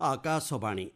ଆକାଶବାଣୀ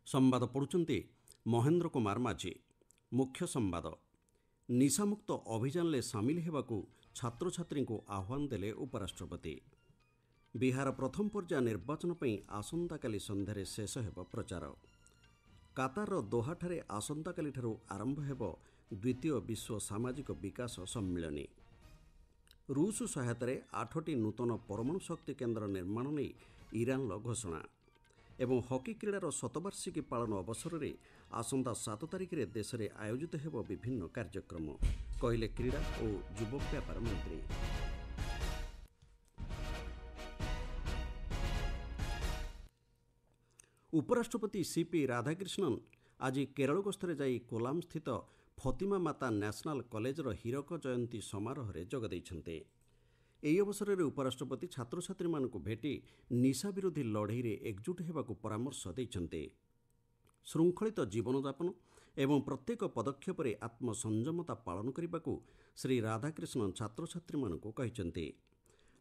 ସମ୍ବାଦ ପଢ଼ୁଛନ୍ତି ମହେନ୍ଦ୍ର କୁମାର ମାଝୀ। ମୁଖ୍ୟ ସମ୍ବାଦ, ନିଶାମୁକ୍ତ ଅଭିଯାନରେ ସାମିଲ ହେବାକୁ ଛାତ୍ରଛାତ୍ରୀଙ୍କୁ ଆହ୍ୱାନ ଦେଲେ ଉପରାଷ୍ଟ୍ରପତି। ବିହାର ପ୍ରଥମ ପର୍ଯ୍ୟାୟ ନିର୍ବାଚନ ପାଇଁ ଆସନ୍ତାକାଲି ସନ୍ଧ୍ୟାରେ ଶେଷ ହେବ ପ୍ରଚାର। କାତାରର ଦୋହାଠାରେ ଆସନ୍ତାକାଲିଠାରୁ ଆରମ୍ଭ ହେବ ଦ୍ୱିତୀୟ ବିଶ୍ୱ ସାମାଜିକ ବିକାଶ ସମ୍ମିଳନୀ। ରୁଷ ସହାୟତାରେ 8ଟି ନୂତନ ପରମାଣୁ ଶକ୍ତି କେନ୍ଦ୍ର ନିର୍ମାଣ ନେଇ ଇରାନର ଘୋଷଣା ଏବଂ ହକି କ୍ରୀଡ଼ାର ଶତବାର୍ଷିକୀ ପାଳନ ଅବସରରେ ଆସନ୍ତା 7 ତାରିଖରେ ଦେଶରେ ଆୟୋଜିତ ହେବ ବିଭିନ୍ନ କାର୍ଯ୍ୟକ୍ରମ, କହିଲେ କ୍ରୀଡ଼ା ଓ ଯୁବ ବ୍ୟାପାର ମନ୍ତ୍ରୀ। ଉପରାଷ୍ଟ୍ରପତି ସିପି ରାଧାକ୍ରିଷ୍ଣନ୍ ଆଜି କେରଳ ଗସ୍ତରେ ଯାଇ କୋଲାମ ସ୍ଥିତ ଫତିମା ମାତା ନ୍ୟାସନାଲ କଲେଜର ହୀରକ ଜୟନ୍ତୀ ସମାରୋହରେ ଯୋଗ ଦେଇଛନ୍ତି। ଏହି ଅବସରରେ ଉପରାଷ୍ଟ୍ରପତି ଛାତ୍ରଛାତ୍ରୀମାନଙ୍କୁ ଭେଟି ନିଶା ବିରୋଧୀ ଲଢ଼େଇରେ ଏକଜୁଟ ହେବାକୁ ପରାମର୍ଶ ଦେଇଛନ୍ତି। ଶୃଙ୍ଖଳିତ ଜୀବନଯାପନ ଏବଂ ପ୍ରତ୍ୟେକ ପଦକ୍ଷେପରେ ଆତ୍ମସଂଯମତା ପାଳନ କରିବାକୁ ଶ୍ରୀ ରାଧାକ୍ରିଷ୍ଣନ୍ ଛାତ୍ରଛାତ୍ରୀମାନଙ୍କୁ କହିଛନ୍ତି।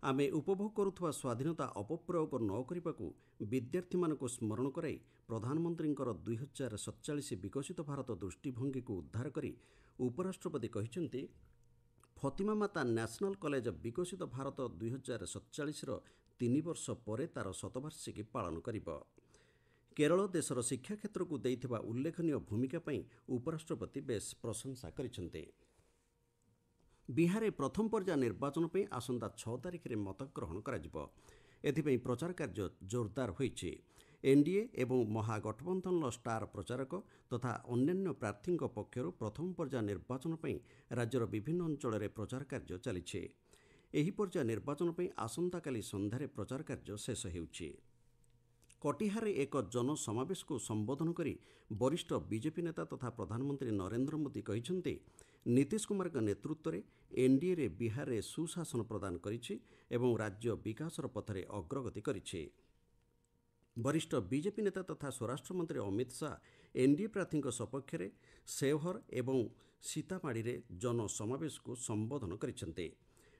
ଆମେ ଉପଭୋଗ କରୁଥିବା ସ୍ୱାଧୀନତା ଅପପ୍ରୟୋଗ ନ କରିବାକୁ ବିଦ୍ୟାର୍ଥୀମାନଙ୍କୁ ସ୍ମରଣ କରାଇ ପ୍ରଧାନମନ୍ତ୍ରୀଙ୍କର 2047 ବିକଶିତ ଭାରତ ଦୃଷ୍ଟିଭଙ୍ଗୀକୁ ଉଦ୍ଧାର କରି ଉପରାଷ୍ଟ୍ରପତି କହିଛନ୍ତି, ଫତିମା ମାତା ନ୍ୟାସନାଲ କଲେଜ ବିକଶିତ ଭାରତ 2047ର 3 ବର୍ଷ ପରେ ତା'ର ଶତବାର୍ଷିକୀ ପାଳନ କରିବ। କେରଳ ଦେଶର ଶିକ୍ଷା କ୍ଷେତ୍ରକୁ ଦେଇଥିବା ଉଲ୍ଲେଖନୀୟ ଭୂମିକା ପାଇଁ ଉପରାଷ୍ଟ୍ରପତି ବେଶ୍ ପ୍ରଶଂସା କରିଛନ୍ତି। ବିହାରରେ ପ୍ରଥମ ପର୍ଯ୍ୟାୟ ନିର୍ବାଚନ ପାଇଁ ଆସନ୍ତା 6 ତାରିଖରେ ମତଗ୍ରହଣ କରାଯିବ। ଏଥିପାଇଁ ପ୍ରଚାର କାର୍ଯ୍ୟ ଜୋରଦାର ହୋଇଛି। ଏନ୍ଡିଏ ଏବଂ ମହାଗଠବନ୍ଧନର ଷ୍ଟାର ପ୍ରଚାରକ ତଥା ଅନ୍ୟାନ୍ୟ ପ୍ରାର୍ଥୀଙ୍କ ପକ୍ଷରୁ ପ୍ରଥମ ପର୍ଯ୍ୟାୟ ନିର୍ବାଚନ ପାଇଁ ରାଜ୍ୟର ବିଭିନ୍ନ ଅଞ୍ଚଳରେ ପ୍ରଚାର କାର୍ଯ୍ୟ ଚାଲିଛି। ଏହି ପର୍ଯ୍ୟାୟ ନିର୍ବାଚନ ପାଇଁ ଆସନ୍ତାକାଲି ସନ୍ଧ୍ୟାରେ ପ୍ରଚାର କାର୍ଯ୍ୟ ଶେଷ ହେଉଛି। କଟିହାରରେ ଏକ ଜନସମାବେଶକୁ ସମ୍ବୋଧନ କରି ବରିଷ୍ଠ ବିଜେପି ନେତା ତଥା ପ୍ରଧାନମନ୍ତ୍ରୀ ନରେନ୍ଦ୍ର ମୋଦି କହିଛନ୍ତି, ନୀତିଶ କୁମାରଙ୍କ ନେତୃତ୍ୱରେ ଏନ୍ଡିଏରେ ବିହାରରେ ସୁଶାସନ ପ୍ରଦାନ କରିଛି ଏବଂ ରାଜ୍ୟ ବିକାଶର ପଥରେ ଅଗ୍ରଗତି କରିଛି। ବରିଷ୍ଠ ବିଜେପି ନେତା ତଥା ସ୍ୱରାଷ୍ଟ୍ରମନ୍ତ୍ରୀ ଅମିତ ଶାହା ଏନ୍ଡିଏ ପ୍ରାର୍ଥୀଙ୍କ ସପକ୍ଷରେ ସେଓହର ଏବଂ ସୀତାମାଢ଼ିରେ ଜନସମାବେଶକୁ ସମ୍ବୋଧନ କରିଛନ୍ତି।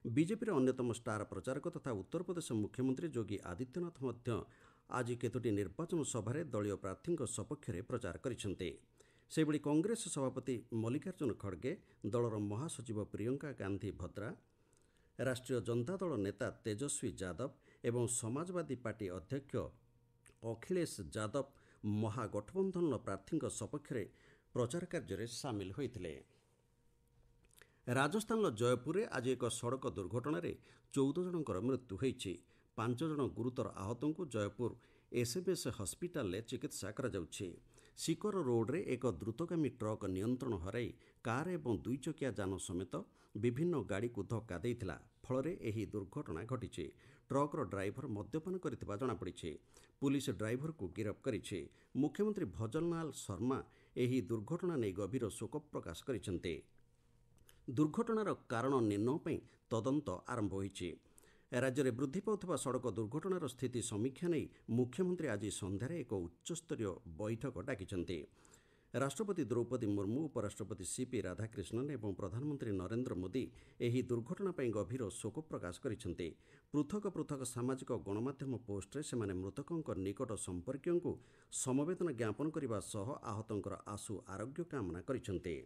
ବିଜେପିର ଅନ୍ୟତମ ଷ୍ଟାର ପ୍ରଚାରକ ତଥା ଉତ୍ତରପ୍ରଦେଶ ମୁଖ୍ୟମନ୍ତ୍ରୀ ଯୋଗୀ ଆଦିତ୍ୟନାଥ ମଧ୍ୟ ଆଜି କେତୋଟି ନିର୍ବାଚନ ସଭାରେ ଦଳୀୟ ପ୍ରାର୍ଥୀଙ୍କ ସପକ୍ଷରେ ପ୍ରଚାର କରିଛନ୍ତି। ସେହିଭଳି କଂଗ୍ରେସ ସଭାପତି ମଲ୍ଲିକାର୍ଜୁନ ଖଡ଼ଗେ, ଦଳର ମହାସଚିବ ପ୍ରିୟଙ୍କା ଗାନ୍ଧୀ ଭଦ୍ରା, ରାଷ୍ଟ୍ରୀୟ ଜନତା ଦଳ ନେତା ତେଜସ୍ୱୀ ଯାଦବ ଏବଂ ସମାଜବାଦୀ ପାର୍ଟି ଅଧ୍ୟକ୍ଷ ଅଖିଳେଶ ଯାଦବ ମହାଗଠବନ୍ଧନର ପ୍ରାର୍ଥୀଙ୍କ ସପକ୍ଷରେ ପ୍ରଚାର କାର୍ଯ୍ୟରେ ସାମିଲ ହୋଇଥିଲେ। ରାଜସ୍ଥାନର ଜୟପୁରରେ ଆଜି ଏକ ସଡ଼କ ଦୁର୍ଘଟଣାରେ 14 ଜଣଙ୍କର ମୃତ୍ୟୁ ହୋଇଛି। 5 ଜଣ ଗୁରୁତର ଆହତଙ୍କୁ ଜୟପୁର ଏସ୍ଏମ୍ଏସ୍ ହସ୍ପିଟାଲରେ ଚିକିତ୍ସା କରାଯାଉଛି। ଶିକର ରୋଡ୍ରେ ଏକ ଦ୍ରୁତଗାମୀ ଟ୍ରକ୍ ନିୟନ୍ତ୍ରଣ ହରାଇ କାର୍ ଏବଂ 2 ଚକିଆ ଯାନ ସମେତ ବିଭିନ୍ନ ଗାଡ଼ିକୁ ଧକ୍କା ଦେଇଥିଲା। ଫଳରେ ଏହି ଦୁର୍ଘଟଣା ଘଟିଛି। ଟ୍ରକ୍ର ଡ୍ରାଇଭର ମଦ୍ୟପାନ କରିଥିବା ଜଣାପଡ଼ିଛି। ପୁଲିସ ଡ୍ରାଇଭରକୁ ଗିରଫ କରିଛି। ମୁଖ୍ୟମନ୍ତ୍ରୀ ଭଜନଲାଲ ଶର୍ମା ଏହି ଦୁର୍ଘଟଣା ନେଇ ଗଭୀର ଶୋକ ପ୍ରକାଶ କରିଛନ୍ତି। ଦୁର୍ଘଟଣାର କାରଣ ନିର୍ଣ୍ଣୟ ପାଇଁ ତଦନ୍ତ ଆରମ୍ଭ ହୋଇଛି। ରାଜ୍ୟରେ ବୃଦ୍ଧି ପାଉଥିବା ସଡ଼କ ଦୁର୍ଘଟଣାର ସ୍ଥିତି ସମୀକ୍ଷା ନେଇ ମୁଖ୍ୟମନ୍ତ୍ରୀ ଆଜି ସନ୍ଧ୍ୟାରେ ଏକ ଉଚ୍ଚସ୍ତରୀୟ ବୈଠକ ଡାକିଛନ୍ତି। ରାଷ୍ଟ୍ରପତି ଦ୍ରୌପଦୀ ମୁର୍ମୁ, ଉପରାଷ୍ଟ୍ରପତି ସିପି ରାଧାକ୍ରିଷ୍ଣନ୍ ଏବଂ ପ୍ରଧାନମନ୍ତ୍ରୀ ନରେନ୍ଦ୍ର ମୋଦି ଏହି ଦୁର୍ଘଟଣା ପାଇଁ ଗଭୀର ଶୋକ ପ୍ରକାଶ କରିଛନ୍ତି। ପୃଥକ ପୃଥକ ସାମାଜିକ ଗଣମାଧ୍ୟମ ପୋଷ୍ଟରେ ସେମାନେ ମୃତକଙ୍କ ନିକଟ ସମ୍ପର୍କୀୟଙ୍କୁ ସମବେଦନା ଜ୍ଞାପନ କରିବା ସହ ଆହତଙ୍କର ଆଶୁ ଆରୋଗ୍ୟ କାମନା କରିଛନ୍ତି।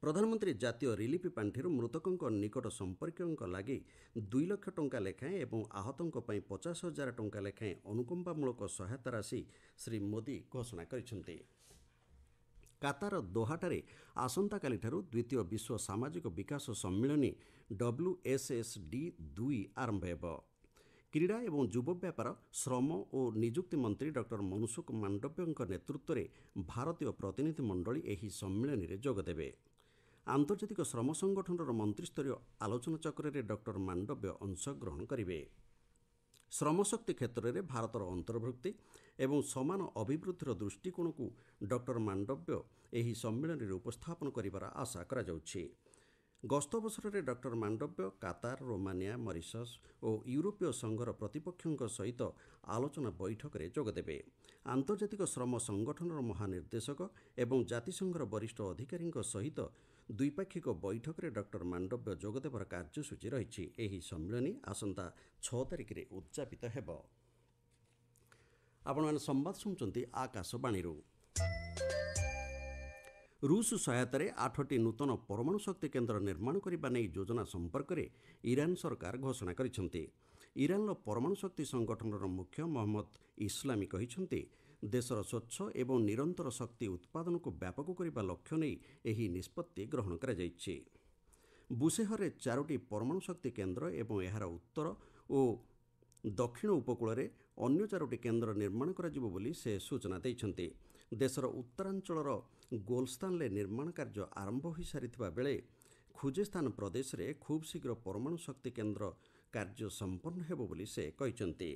ପ୍ରଧାନମନ୍ତ୍ରୀ ଜାତୀୟ ରିଲିଫ୍ ପାଣ୍ଠିରୁ ମୃତକଙ୍କ ନିକଟ ସମ୍ପର୍କୀୟଙ୍କ ଲାଗି 2 ଲକ୍ଷ ଟଙ୍କା ଲେଖାଏଁ ଏବଂ ଆହତଙ୍କ ପାଇଁ 50,000 ଟଙ୍କା ଲେଖାଏଁ ଅନୁକମ୍ପାମୂଳକ ସହାୟତା ରାଶି ଶ୍ରୀ ମୋଦି ଘୋଷଣା କରିଛନ୍ତି। କାତାର ଦୋହାଠାରେ ଆସନ୍ତାକାଲିଠାରୁ ଦ୍ୱିତୀୟ ବିଶ୍ୱ ସାମାଜିକ ବିକାଶ ସମ୍ମିଳନୀ WSSD2 ଆରମ୍ଭ ହେବ। କ୍ରୀଡ଼ା ଏବଂ ଯୁବ ବ୍ୟାପାର, ଶ୍ରମ ଓ ନିଯୁକ୍ତି ମନ୍ତ୍ରୀ ଡକ୍ଟର ମନସୁଖ ମାଣ୍ଡବ୍ୟଙ୍କ ନେତୃତ୍ୱରେ ଭାରତୀୟ ପ୍ରତିନିଧି ମଣ୍ଡଳୀ ଏହି ସମ୍ମିଳନୀରେ ଯୋଗଦେବେ। ଆନ୍ତର୍ଜାତିକ ଶ୍ରମ ସଂଗଠନର ମନ୍ତ୍ରୀସ୍ତରୀୟ ଆଲୋଚନା ଚକ୍ରରେ ଡକ୍ଟର ମାଣ୍ଡବ୍ୟ ଅଂଶଗ୍ରହଣ କରିବେ। ଶ୍ରମଶକ୍ତି କ୍ଷେତ୍ରରେ ଭାରତର ଅନ୍ତର୍ଭୁକ୍ତି ଏବଂ ସମାନ ଅଭିବୃଦ୍ଧିର ଦୃଷ୍ଟିକୋଣକୁ ଡକ୍ଟର ମାଣ୍ଡବ୍ୟ ଏହି ସମ୍ମିଳନୀରେ ଉପସ୍ଥାପନ କରିବାର ଆଶା କରାଯାଉଛି। ଗସ୍ତ ଅବସରରେ doctor Mandaviya Qatar, Romania, Mauritius ଓ ୟୁରୋପୀୟ ସଂଘର ପ୍ରତିପକ୍ଷଙ୍କ ସହିତ ଆଲୋଚନା ବୈଠକରେ ଯୋଗଦେବେ। ଆନ୍ତର୍ଜାତିକ ଶ୍ରମ ସଂଗଠନର ମହାନିର୍ଦ୍ଦେଶକ ଏବଂ ଜାତିସଂଘର ବରିଷ୍ଠ ଅଧିକାରୀଙ୍କ ସହିତ ଦ୍ୱିପାକ୍ଷିକ ବୈଠକରେ ଡକ୍ଟର ମାଣ୍ଡବ୍ୟ ଯୋଗଦେବାର କାର୍ଯ୍ୟସୂଚୀ ରହିଛି। ଏହି ସମ୍ମିଳନୀ ଆସନ୍ତା 6 ତାରିଖରେ ଉଦ୍ଯାପିତ ହେବ। ଆପଣମାନେ ସମ୍ବାଦ ଶୁଣୁଛନ୍ତି ଆକାଶବାଣୀରୁ। ରୁଷ ସହାୟତାରେ 8ଟି ନୂତନ ପରମାଣୁ ଶକ୍ତି କେନ୍ଦ୍ର ନିର୍ମାଣ କରିବା ନେଇ ଯୋଜନା ସମ୍ପର୍କରେ ଇରାନ ସରକାର ଘୋଷଣା କରିଛନ୍ତି। ଇରାନର ପରମାଣୁ ଶକ୍ତି ସଂଗଠନର ମୁଖ୍ୟ ମହମ୍ମଦ ଇସଲାମୀ କହିଛନ୍ତି, ଦେଶର ସ୍ୱଚ୍ଛ ଏବଂ ନିରନ୍ତର ଶକ୍ତି ଉତ୍ପାଦନକୁ ବ୍ୟାପକ କରିବା ଲକ୍ଷ୍ୟ ନେଇ ଏହି ନିଷ୍ପତ୍ତି ଗ୍ରହଣ କରାଯାଇଛି। ବୁଶେହରରେ 4ଟି ପରମାଣୁ ଶକ୍ତି କେନ୍ଦ୍ର ଏବଂ ଏହାର ଉତ୍ତର ଓ ଦକ୍ଷିଣ ଉପକୂଳରେ ଅନ୍ୟ 4ଟି କେନ୍ଦ୍ର ନିର୍ମାଣ କରାଯିବ ବୋଲି ସେ ସୂଚନା ଦେଇଛନ୍ତି। ଦେଶର ଉତ୍ତରାଞ୍ଚଳର ଗୋଲସ୍ତାନରେ ନିର୍ମାଣ କାର୍ଯ୍ୟ ଆରମ୍ଭ ହୋଇସାରିଥିବା ବେଳେ ଖୁଜେସ୍ତାନ ପ୍ରଦେଶରେ ଖୁବ୍ ଶୀଘ୍ର ପରମାଣୁ ଶକ୍ତି କେନ୍ଦ୍ର କାର୍ଯ୍ୟ ସମ୍ପନ୍ନ ହେବ ବୋଲି ସେ କହିଛନ୍ତି।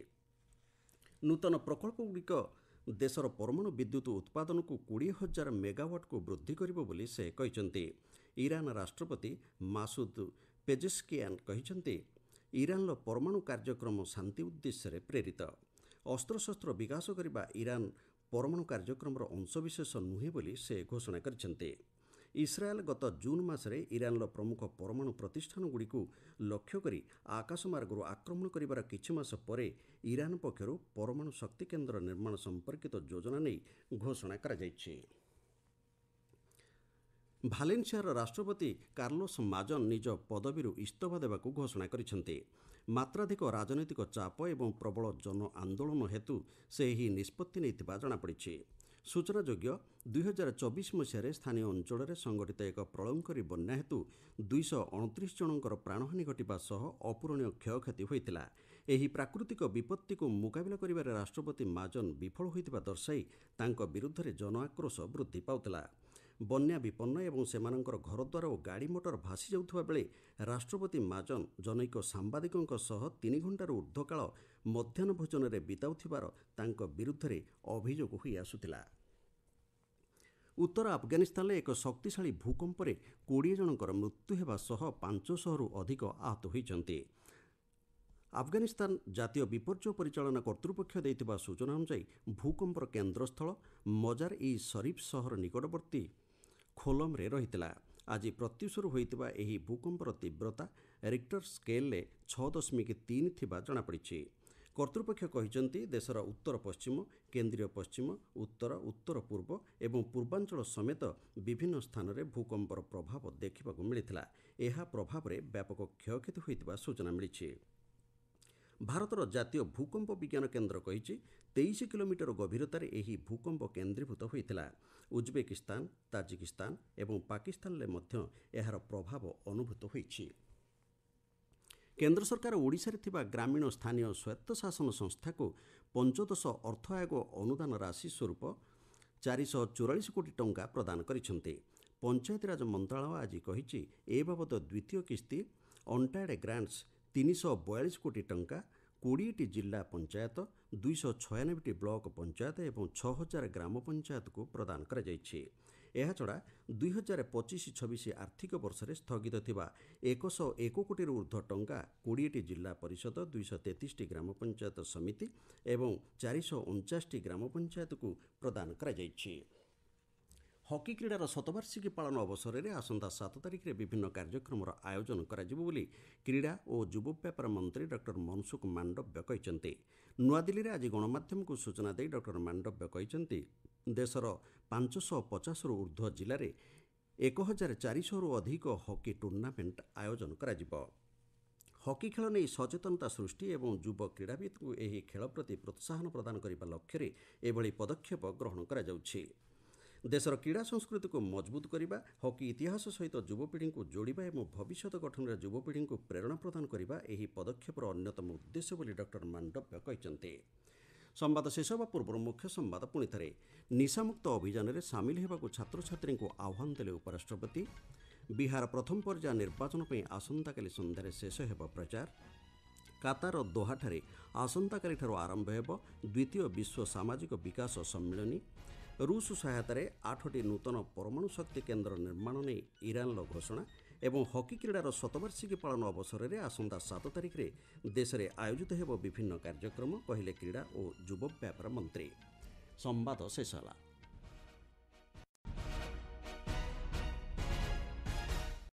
ନୂତନ ପ୍ରକଳ୍ପଗୁଡ଼ିକ ଦେଶର ପରମାଣୁ ବିଦ୍ୟୁତ୍ ଉତ୍ପାଦନକୁ 20,000 ମେଗାୱାଟ୍କୁ ବୃଦ୍ଧି କରିବ ବୋଲି ସେ କହିଛନ୍ତି। ଇରାନ ରାଷ୍ଟ୍ରପତି ମାସୁଦ ପେଜେସ୍କିଆନ କହିଛନ୍ତି, ଇରାନର ପରମାଣୁ କାର୍ଯ୍ୟକ୍ରମ ଶାନ୍ତି ଉଦ୍ଦେଶ୍ୟରେ ପ୍ରେରିତ। ଅସ୍ତ୍ରଶସ୍ତ୍ର ବିକାଶ କରିବା ଇରାନ ପରମାଣୁ କାର୍ଯ୍ୟକ୍ରମର ଅଂଶବିଶେଷ ନୁହେଁ ବୋଲି ସେ ଘୋଷଣା କରିଛନ୍ତି। ଇସ୍ରାଏଲ ଗତ ଜୁନ୍ ମାସରେ ଇରାନର ପ୍ରମୁଖ ପରମାଣୁ ପ୍ରତିଷ୍ଠାନଗୁଡ଼ିକୁ ଲକ୍ଷ୍ୟ କରି ଆକାଶମାର୍ଗରୁ ଆକ୍ରମଣ କରିବାର କିଛି ମାସ ପରେ ଇରାନ ପକ୍ଷରୁ ପରମାଣୁ ଶକ୍ତି କେନ୍ଦ୍ର ନିର୍ମାଣ ସମ୍ପର୍କିତ ଯୋଜନା ନେଇ ଘୋଷଣା କରାଯାଇଛି। ଭାଲେନ୍ସିଆର ରାଷ୍ଟ୍ରପତି କାର୍ଲୋସ ମାଜନ ନିଜ ପଦବୀରୁ ଇସ୍ତଫା ଦେବାକୁ ଘୋଷଣା କରିଛନ୍ତି। ମାତ୍ରାଧିକ ରାଜନୈତିକ ଚାପ ଏବଂ ପ୍ରବଳ ଜନ ଆନ୍ଦୋଳନ ହେତୁ ସେ ଏହି ନିଷ୍ପତ୍ତି ନେଇଥିବା ଜଣାପଡ଼ିଛି। ସୂଚନାଯୋଗ୍ୟ, 2024 ମସିହାରେ ସ୍ଥାନୀୟ ଅଞ୍ଚଳରେ ସଂଘଟିତ ଏକ ପ୍ରଳୟଙ୍କରୀ ବନ୍ୟା ହେତୁ 229 ଜଣଙ୍କର ପ୍ରାଣହାନି ଘଟିବା ସହ ଅପୂରଣୀୟ କ୍ଷୟକ୍ଷତି ହୋଇଥିଲା। ଏହି ପ୍ରାକୃତିକ ବିପତ୍ତିକୁ ମୁକାବିଲା କରିବାରେ ରାଷ୍ଟ୍ରପତି ମାଜନ ବିଫଳ ହୋଇଥିବା ଦର୍ଶାଇ ତାଙ୍କ ବିରୁଦ୍ଧରେ ଜନ ଆକ୍ରୋଶ ବୃଦ୍ଧି ପାଉଥିଲା। ବନ୍ୟା ବିପନ୍ନ ଏବଂ ସେମାନଙ୍କର ଘରଦ୍ୱାର ଓ ଗାଡ଼ି ମଟର ଭାସି ଯାଉଥିବା ବେଳେ ରାଷ୍ଟ୍ରପତି ମାଜନ ଜନୈକ ସାମ୍ବାଦିକଙ୍କ ସହ 3 ଘଣ୍ଟାରୁ ଉର୍ଦ୍ଧ୍ୱ କାଳ ମଧ୍ୟାହ୍ନ ଭୋଜନରେ ବିତାଉଥିବାର ତାଙ୍କ ବିରୁଦ୍ଧରେ ଅଭିଯୋଗ ହୋଇ ଆସୁଥିଲା। ଉତ୍ତର ଆଫଗାନିସ୍ତାନରେ ଏକ ଶକ୍ତିଶାଳୀ ଭୂକମ୍ପରେ 20 ଜଣଙ୍କର ମୃତ୍ୟୁ ହେବା ସହ 500ରୁ ଅଧିକ ଆହତ ହୋଇଛନ୍ତି। ଆଫଗାନିସ୍ତାନ ଜାତୀୟ ବିପର୍ଯ୍ୟୟ ପରିଚାଳନା କର୍ତ୍ତୃପକ୍ଷ ଦେଇଥିବା ସୂଚନା ଅନୁଯାୟୀ ଭୂକମ୍ପର କେନ୍ଦ୍ରସ୍ଥଳ ମଜାର ଇ ଶରୀଫ ସହର ନିକଟବର୍ତ୍ତୀ ଖୋଲମରେ ରହିଥିଲା। ଆଜି ପ୍ରତ୍ୟୁଷରୁ ହୋଇଥିବା ଏହି ଭୂକମ୍ପର ତୀବ୍ରତା ରିକ୍ଟର ସ୍କେଲରେ 6.3 ଥିବା ଜଣାପଡ଼ିଛି। କର୍ତ୍ତୃପକ୍ଷ କହିଛନ୍ତି, ଦେଶର ଉତ୍ତର ପଶ୍ଚିମ, କେନ୍ଦ୍ରୀୟ ପଶ୍ଚିମ, ଉତ୍ତର, ଉତ୍ତର ପୂର୍ବ ଏବଂ ପୂର୍ବାଞ୍ଚଳ ସମେତ ବିଭିନ୍ନ ସ୍ଥାନରେ ଭୂକମ୍ପର ପ୍ରଭାବ ଦେଖିବାକୁ ମିଳିଥିଲା। ଏହା ପ୍ରଭାବରେ ବ୍ୟାପକ କ୍ଷୟକ୍ଷତି ହୋଇଥିବା ସୂଚନା ମିଳିଛି। ଭାରତର ଜାତୀୟ ଭୂକମ୍ପ ବିଜ୍ଞାନ କେନ୍ଦ୍ର କହିଛି, 23 କିଲୋମିଟର ଗଭୀରତାରେ ଏହି ଭୂକମ୍ପ କେନ୍ଦ୍ରୀଭୂତ ହୋଇଥିଲା। ଉଜବେକିସ୍ତାନ, ତାଜିକିସ୍ତାନ ଏବଂ ପାକିସ୍ତାନରେ ମଧ୍ୟ ଏହାର ପ୍ରଭାବ ଅନୁଭୂତ ହୋଇଛି। କେନ୍ଦ୍ର ସରକାର ଓଡ଼ିଶାରେ ଥିବା ଗ୍ରାମୀଣ ସ୍ଥାନୀୟ ସ୍ୱାୟତ୍ତଶାସନ ସଂସ୍ଥାକୁ ପଞ୍ଚଦଶ ଅର୍ଥ ଆୟୋଗ ଅନୁଦାନ ରାଶି ସ୍ୱରୂପ 444 କୋଟି ଟଙ୍କା ପ୍ରଦାନ କରିଛନ୍ତି। ପଞ୍ଚାୟତିରାଜ ମନ୍ତ୍ରଣାଳୟ ଆଜି କହିଛି, ଏ ବାବଦ ଦ୍ୱିତୀୟ କିସ୍ତି ଅନ୍ଟାଏଡ୍ ଗ୍ରାଣ୍ଟସ୍ 342 କୋଟି ଟଙ୍କା 20ଟି ଜିଲ୍ଲା ପଞ୍ଚାୟତ, 296ଟି ବ୍ଲକ ପଞ୍ଚାୟତ ଏବଂ 6,000 ଗ୍ରାମ ପଞ୍ଚାୟତକୁ ପ୍ରଦାନ କରାଯାଇଛି। ଏହାଛଡ଼ା 2025-26 ଆର୍ଥିକ ବର୍ଷରେ ସ୍ଥଗିତ ଥିବା 101 କୋଟିରୁ ଉର୍ଦ୍ଧ୍ୱ ଟଙ୍କା 20ଟି ଜିଲ୍ଲା ପରିଷଦ, 233ଟି ଗ୍ରାମ ପଞ୍ଚାୟତ ସମିତି ଏବଂ 449ଟି ଗ୍ରାମ ପଞ୍ଚାୟତକୁ ପ୍ରଦାନ କରାଯାଇଛି। ହକି କ୍ରୀଡ଼ାର ଶତବାର୍ଷିକୀ ପାଳନ ଅବସରରେ ଆସନ୍ତା 7 ତାରିଖରେ ବିଭିନ୍ନ କାର୍ଯ୍ୟକ୍ରମର ଆୟୋଜନ କରାଯିବ ବୋଲି କ୍ରୀଡ଼ା ଓ ଯୁବ ବ୍ୟାପାର ମନ୍ତ୍ରୀ ଡକ୍ଟର ମନସୁଖ ମାଣ୍ଡବ୍ୟ କହିଛନ୍ତି। ନୂଆଦିଲ୍ଲୀରେ ଆଜି ଗଣମାଧ୍ୟମକୁ ସୂଚନା ଦେଇ ଡକ୍ଟର ମାଣ୍ଡବ୍ୟ କହିଛନ୍ତି, ଦେଶର 550ରୁ ଉର୍ଦ୍ଧ୍ୱ ଜିଲ୍ଲାରେ 1,400ରୁ ଅଧିକ ହକି ଟୁର୍ଣ୍ଣାମେଣ୍ଟ ଆୟୋଜନ କରାଯିବ। ହକି ଖେଳ ନେଇ ସଚେତନତା ସୃଷ୍ଟି ଏବଂ ଯୁବ କ୍ରୀଡ଼ାବିତ୍ଙ୍କୁ ଏହି ଖେଳ ପ୍ରତି ପ୍ରୋତ୍ସାହନ ପ୍ରଦାନ କରିବା ଲକ୍ଷ୍ୟରେ ଏଭଳି ପଦକ୍ଷେପ ଗ୍ରହଣ କରାଯାଉଛି। ଦେଶର କ୍ରୀଡ଼ା ସଂସ୍କୃତିକୁ ମଜବୁତ କରିବା, ହକି ଇତିହାସ ସହିତ ଯୁବପିଢ଼ିଙ୍କୁ ଯୋଡ଼ିବା ଏବଂ ଭବିଷ୍ୟତ ଗଠନରେ ଯୁବପିଢ଼ିଙ୍କୁ ପ୍ରେରଣା ପ୍ରଦାନ କରିବା ଏହି ପଦକ୍ଷେପର ଅନ୍ୟତମ ଉଦ୍ଦେଶ୍ୟ ବୋଲି ଡକ୍ଟର ମାଣ୍ଡବ୍ୟ କହିଛନ୍ତି। ସମ୍ବାଦ ଶେଷ ହେବା ପୂର୍ବରୁ ମୁଖ୍ୟ ସମ୍ବାଦ ପୁଣିଥରେ। ନିଶାମୁକ୍ତ ଅଭିଯାନରେ ସାମିଲ ହେବାକୁ ଛାତ୍ରଛାତ୍ରୀଙ୍କୁ ଆହ୍ୱାନ ଦେଲେ ଉପରାଷ୍ଟ୍ରପତି। ବିହାର ପ୍ରଥମ ପର୍ଯ୍ୟାୟ ନିର୍ବାଚନ ପାଇଁ ଆସନ୍ତାକାଲି ସନ୍ଧ୍ୟାରେ ଶେଷ ହେବ ପ୍ରଚାର। କାତାର ଦୋହାଠାରେ ଆସନ୍ତାକାଲିଠାରୁ ଆରମ୍ଭ ହେବ ଦ୍ୱିତୀୟ ବିଶ୍ୱ ସାମାଜିକ ବିକାଶ ସମ୍ମିଳନୀ। ରୁଷ ସହାୟତାରେ 8ଟି ନୂତନ ପରମାଣୁ ଶକ୍ତି କେନ୍ଦ୍ର ନିର୍ମାଣ ନେଇ ଇରାନର ଘୋଷଣା ଏବଂ ହକି କ୍ରୀଡ଼ାର ଶତବାର୍ଷିକୀ ପାଳନ ଅବସରରେ ଆସନ୍ତା 7 ତାରିଖରେ ଦେଶରେ ଆୟୋଜିତ ହେବ ବିଭିନ୍ନ କାର୍ଯ୍ୟକ୍ରମ, କହିଲେ କ୍ରୀଡ଼ା ଓ ଯୁବ ବ୍ୟାପାର ମନ୍ତ୍ରୀ। ସମ୍ବାଦ ଶେଷ ହେଲା।